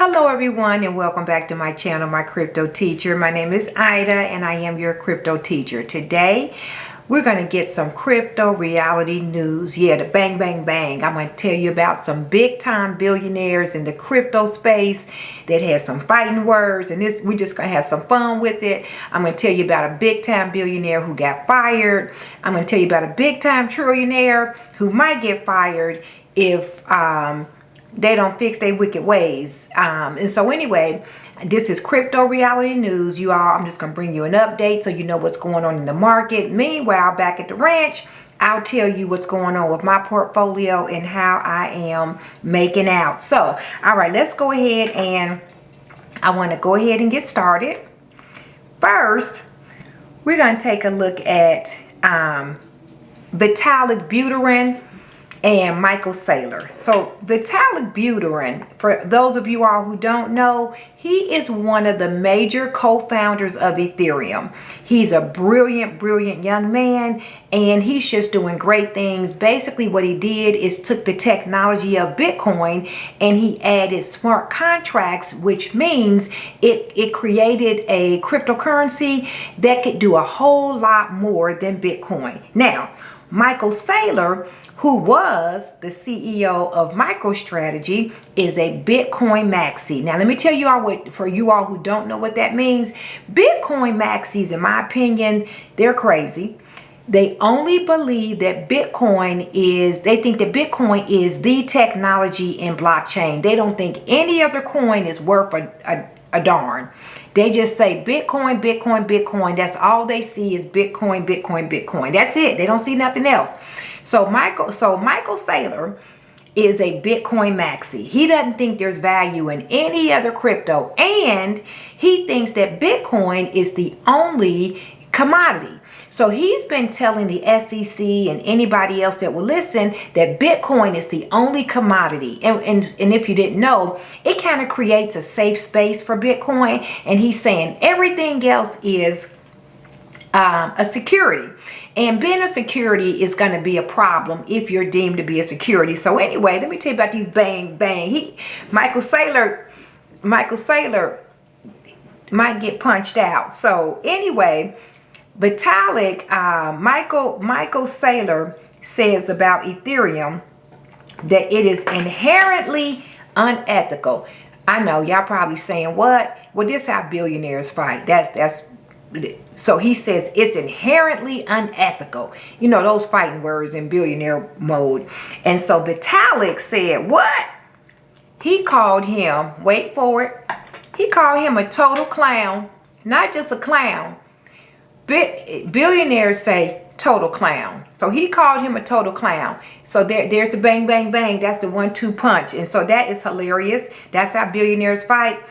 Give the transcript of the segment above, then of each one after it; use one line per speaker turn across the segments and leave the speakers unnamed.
Hello everyone, and welcome back to my channel, My Crypto Teacher. My name is Ida and I am your crypto teacher. Today we're going to get some crypto reality news. Yeah, the bang bang bang. I'm going to tell you about some big time billionaires in the crypto space that has some fighting words, and we're just going to have some fun with it. I'm going to tell you about a big time billionaire who got fired. I'm going to tell you about a big time trillionaire who might get fired if they don't fix their wicked ways. And so anyway, this is crypto reality news, you all. I'm just going to bring you an update so you know what's going on in the market. Meanwhile, back at the ranch, I'll tell you what's going on with my portfolio and how I am making out. So, all right, let's go ahead, and I want to go ahead and get started. First, we're going to take a look at Vitalik and Michael Saylor. So Vitalik Buterin, for those of you all who don't know, he is one of the major co-founders of Ethereum. He's a brilliant young man, and he's just doing great things. Basically what he did is took the technology of Bitcoin and he added smart contracts, which means it created a cryptocurrency that could do a whole lot more than Bitcoin. Now, Michael Saylor, who was the CEO of MicroStrategy, is a Bitcoin maxi. Now, let me tell you all what, for you all who don't know what that means, Bitcoin maxis, in my opinion, they're crazy. They only believe that they think that Bitcoin is the technology in blockchain. They don't think any other coin is worth a darn. They just say Bitcoin, Bitcoin, Bitcoin. That's all they see is Bitcoin, Bitcoin, Bitcoin. That's it. They don't see nothing else. So Michael Saylor is a Bitcoin maxi. He doesn't think there's value in any other crypto, and he thinks that Bitcoin is the only commodity. So he's been telling the SEC and anybody else that will listen that Bitcoin is the only commodity. And if you didn't know, it kind of creates a safe space for Bitcoin. And he's saying everything else is a security. And being a security is going to be a problem if you're deemed to be a security. So anyway, let me tell you about these bang bang. Michael Saylor might get punched out. So anyway, Vitalik, Michael Saylor says about Ethereum that it is inherently unethical. I know y'all probably saying, what? Well, this is how billionaires fight. So he says it's inherently unethical. You know, those fighting words in billionaire mode. And so Vitalik said, what? He called him, wait for it, he called him a total clown. Not just a clown. Billionaires say total clown. So he called him a total clown. So there's the bang, bang, bang. That's the 1-2 punch. And so that is hilarious. That's how billionaires fight.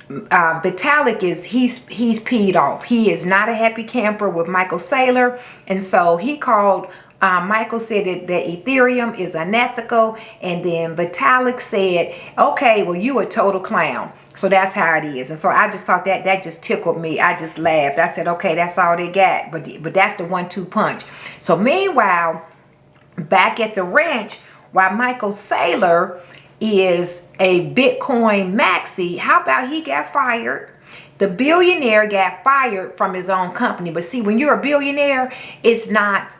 Vitalik he's peed off. He is not a happy camper with Michael Saylor. And so he called, Michael said that Ethereum is unethical. And then Vitalik said, okay, well, you a total clown. So that's how it is. And so I just thought that just tickled me. I just laughed. I said, okay, that's all they got. But that's the 1-2 punch. So meanwhile, back at the ranch, while Michael Saylor is a Bitcoin maxi, how about he got fired? The billionaire got fired from his own company. But see, when you're a billionaire, it's not,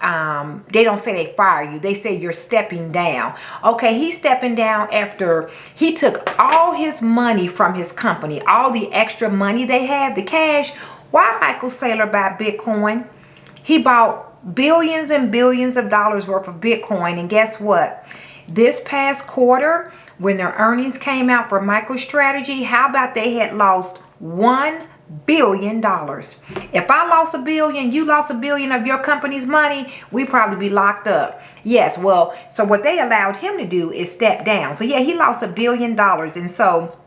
they don't say they fire you. They say you're stepping down. Okay, he's stepping down after he took all his money from his company, all the extra money they have, the cash. Why Michael Saylor buy Bitcoin? He bought billions and billions of dollars worth of Bitcoin. And guess what? This past quarter, when their earnings came out for MicroStrategy, how about they had lost $1 billion. If I lost $1 billion, you lost $1 billion of your company's money, we'd probably be locked up. Yes, well, so what they allowed him to do is step down. So yeah, he lost $1 billion. And so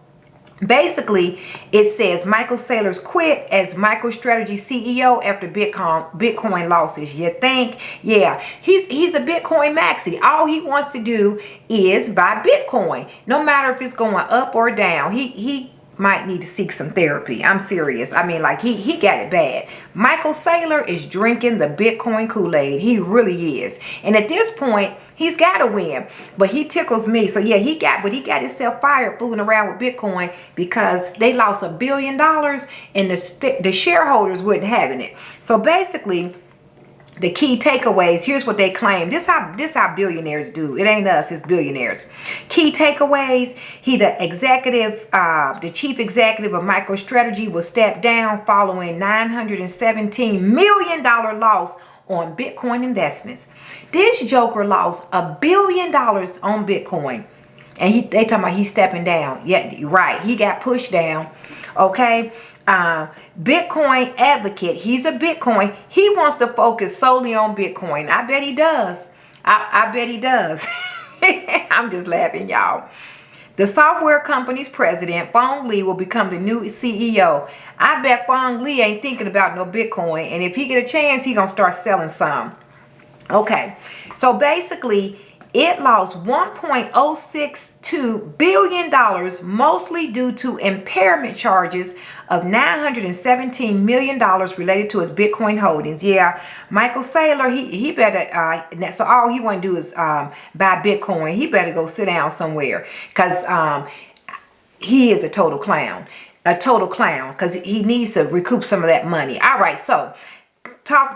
basically it says Michael Saylor's quit as MicroStrategy CEO after Bitcoin losses. You think? Yeah, he's a Bitcoin maxi. All he wants to do is buy Bitcoin, no matter if it's going up or down. might need to seek some therapy. I'm serious. I mean, like he got it bad. Michael Saylor is drinking the Bitcoin Kool-Aid. He really is. And at this point, he's got to win. But he tickles me. So yeah, he got himself fired fooling around with Bitcoin because they lost $1 billion and the shareholders wouldn't having it. So basically, the key takeaways, here's what they claim. This how billionaires do. It ain't us, it's billionaires. Key takeaways, the chief executive of MicroStrategy will step down following $917 million loss on Bitcoin investments. This joker lost $1 billion on Bitcoin. And they talking about he's stepping down. Yeah, right. He got pushed down. Okay. Bitcoin advocate. He's a Bitcoin. He wants to focus solely on Bitcoin. I bet he does. I bet he does. I'm just laughing, y'all. The software company's president, Phong Le, will become the new CEO. I bet Phong Le ain't thinking about no Bitcoin. And if he get a chance, he gonna start selling some. Okay. So basically, it lost $1.062 billion, mostly due to impairment charges of $917 million related to his Bitcoin holdings. Yeah, Michael Saylor, he better, so all he want to do is buy Bitcoin. He better go sit down somewhere because he is a total clown. Because he needs to recoup some of that money. All right, so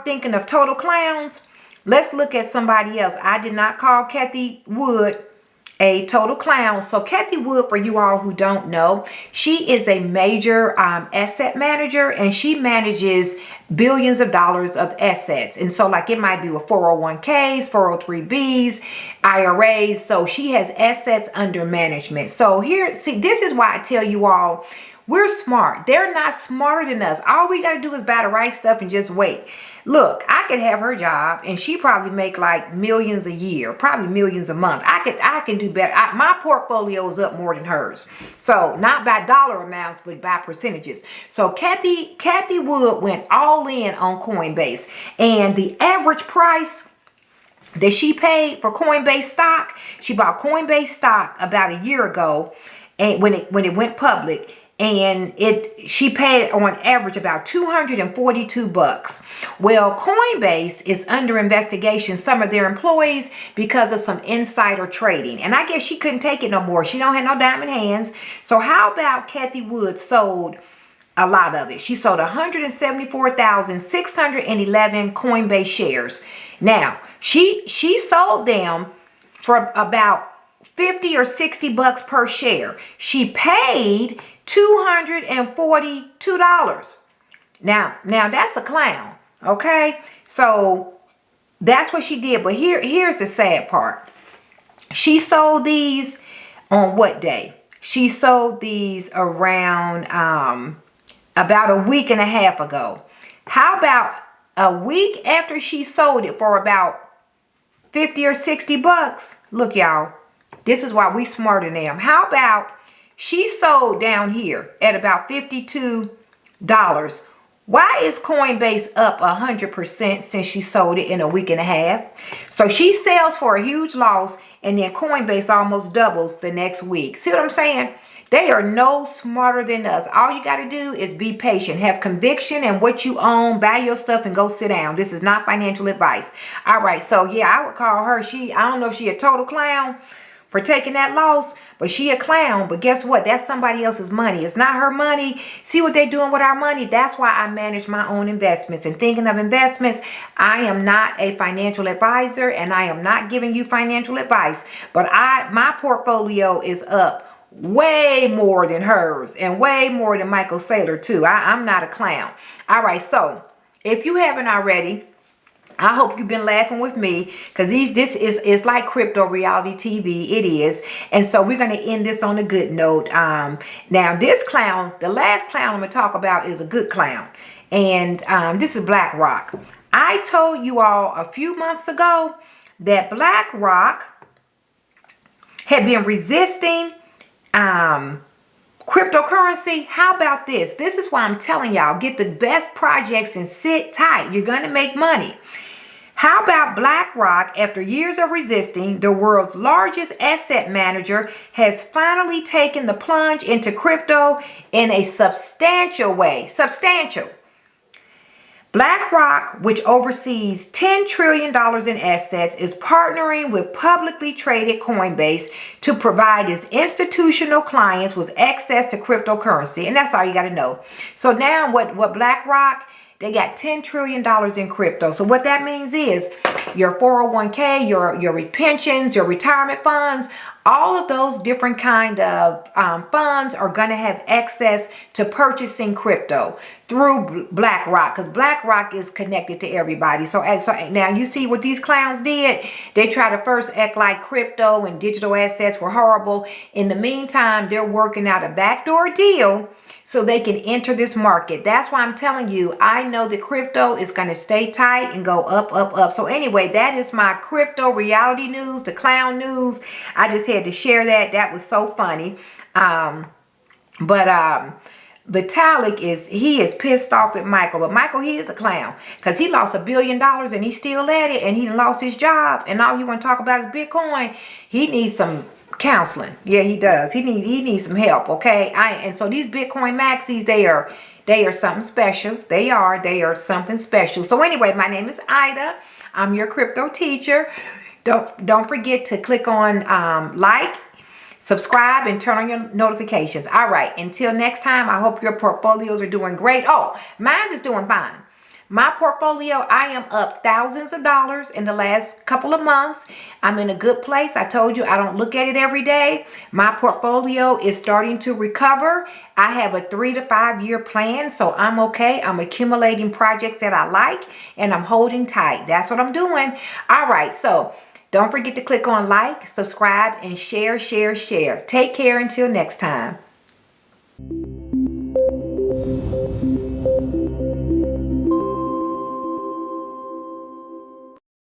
thinking of total clowns, let's look at somebody else. I did not call Cathie Wood a total clown. So Cathie Wood, for you all who don't know, she is a major asset manager, and she manages billions of dollars of assets. And so like it might be with 401ks, 403bs, IRAs. So she has assets under management. So here, see, this is why I tell you all, we're smart. They're not smarter than us. All we got to do is buy the right stuff and just wait. Look, I could have her job and she probably make like millions a year, probably millions a month. I can do better. My portfolio is up more than hers. So not by dollar amounts, but by percentages. So Cathie Wood went all in on Coinbase, and the average price that she paid for Coinbase stock, she bought Coinbase stock about a year ago, and when it went public. And she paid on average about $242. Well, Coinbase is under investigation, some of their employees, because of some insider trading. And I guess she couldn't take it no more. She don't have no diamond hands. So how about Cathie Wood sold a lot of it? She sold 174,611 Coinbase shares. Now, she sold them for about $50 or $60 per share. She paid $242. Now that's a clown, okay? So that's what she did. But here's the sad part. She sold these on what day? She sold these around about a week and a half ago. How about a week after she sold it for about $50 or $60? Look, y'all, this is why we smarter than them. How about she sold down here at about $52. Why is Coinbase up 100% since she sold it in a week and a half? So she sells for a huge loss, and then Coinbase almost doubles the next week. See what I'm saying? They are no smarter than us. All you got to do is be patient, have conviction in what you own, buy your stuff, and go sit down. This is not financial advice. All right, so yeah, I would call her. I don't know if she a total clown for taking that loss, but she a clown. But guess what? That's somebody else's money. It's not her money. See what they doing with our money? That's why I manage my own investments. And thinking of investments, I am not a financial advisor, and I am not giving you financial advice. But my portfolio is up way more than hers, and way more than Michael Saylor too. I'm not a clown. All right, so if you haven't already, I hope you've been laughing with me, because this is like crypto reality TV. It is. And so we're going to end this on a good note. Now this clown, the last clown I'm going to talk about, is a good clown. And this is Blackrock. I told you all a few months ago that Blackrock had been resisting cryptocurrency. How about this? This is why I'm telling y'all, get the best projects and sit tight. You're going to make money. How about BlackRock? After years of resisting, the world's largest asset manager has finally taken the plunge into crypto in a substantial way. Substantial. BlackRock, which oversees $10 trillion in assets, is partnering with publicly traded Coinbase to provide its institutional clients with access to cryptocurrency. And that's all you got to know. So now what BlackRock, they got $10 trillion in crypto. So what that means is your 401k, your pensions, your retirement funds, all of those different kind of funds are going to have access to purchasing crypto through BlackRock, because BlackRock is connected to everybody. So now you see what these clowns did. They try to first act like crypto and digital assets were horrible. In the meantime, they're working out a backdoor deal so they can enter this market. That's why I'm telling you, I know that crypto is going to stay tight and go up, up, up. So anyway, that is my crypto reality news, the clown news. I just had to share that. That was so funny. Vitalik is pissed off at Michael. But Michael, he is a clown because he lost $1 billion and he's still at it, and he lost his job, and all he want to talk about is Bitcoin. He needs some counseling. Yeah, he does. He needs some help. Okay. And so these Bitcoin maxis, they are something special. They are something special. So anyway, my name is Ida. I'm your crypto teacher. Don't forget to click on like, subscribe, and turn on your notifications. All right. Until next time, I hope your portfolios are doing great. Oh, mine is doing fine. My portfolio, I am up thousands of dollars in the last couple of months. I'm in a good place. I told you I don't look at it every day. My portfolio is starting to recover. I have a 3 to 5 year plan, so I'm okay. I'm accumulating projects that I like, and I'm holding tight. That's what I'm doing. All right, so don't forget to click on like, subscribe, and share. Take care until next time.